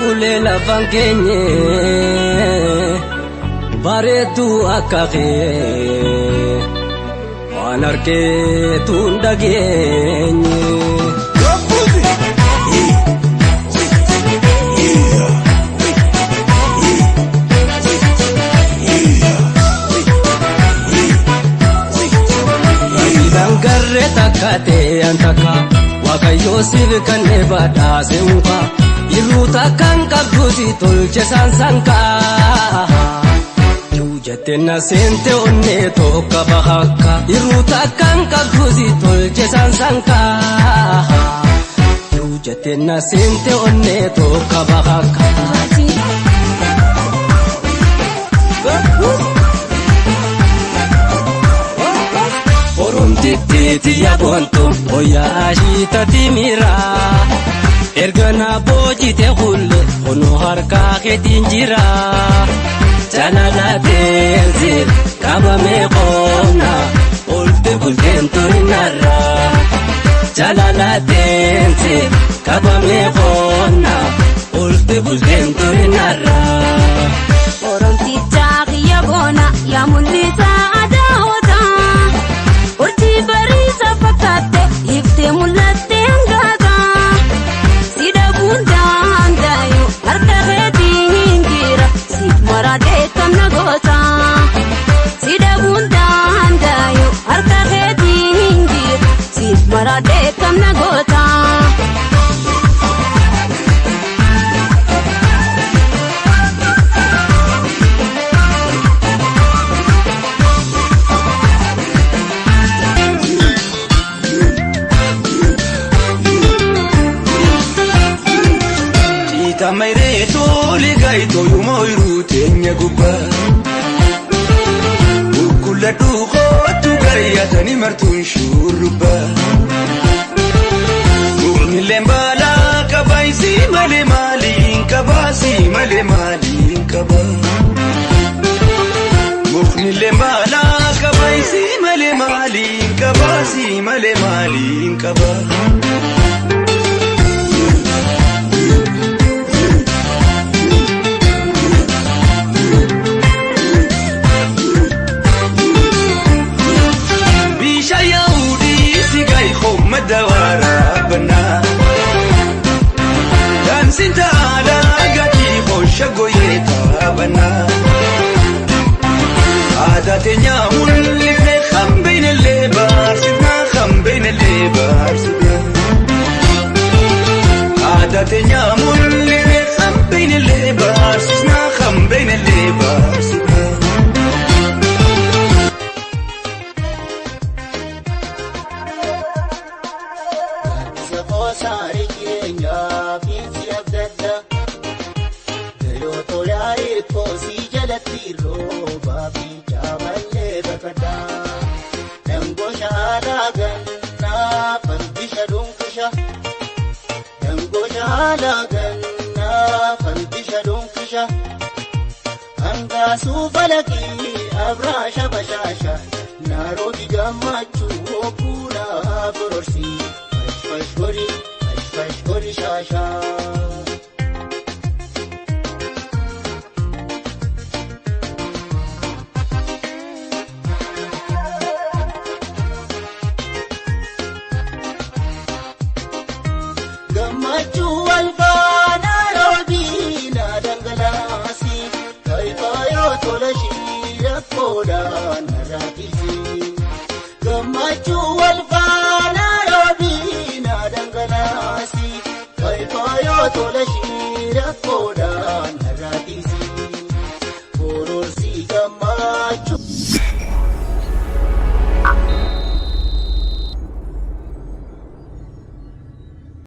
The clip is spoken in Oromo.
ulela vangenye baretu akake wanarke tundagenye dangarre takate antaka wakayo sirkane bada seunka iruta kan kabdusi tolche sansanka jujatena sente onne to kabahaka iruta kan kabdusi tolche sansanka jujatena sente onne to kabahaka titi ya bonto oya ashita timira ergana boji te hulle ono harka ke tinjira janala tenzir kaba me qona olte bultento inara janala tenzir kaba me qona olte bultento inara oronti tagi ya bona ya mulita adawata urti barisa fakate ifte mulate ngada sida bunda andayo harka heti hingira sit marade kamna gota sida bunda andayo harka heti hingira sit marade kamna gota Mayreto ligaito yumoiru tenya guba ukula dugo tugayatani martun shurba mugni lembala kabaisi male malin kabasi male malin kaba mugni lembala kabaisi male malin kabasi male malin kaba دوارا بنا دانسين تعالى قاتي خوش قويتا بنا عاداتنا واللي خم بين الليبار سيدنا خم بين الليبار سيدنا عاداتنا واللي خم بين الليبار سيدنا خم بين الليبار سيدنا Sufalaki abrasha bashasha naro digamachu opura bororsi fashfashori gori shasha. Gammachu alfana robina dangalasi, kai kayo tolashi yakoda narakisi. Gammachu alfana robina dangalasi, kai kayo tolashi yakoda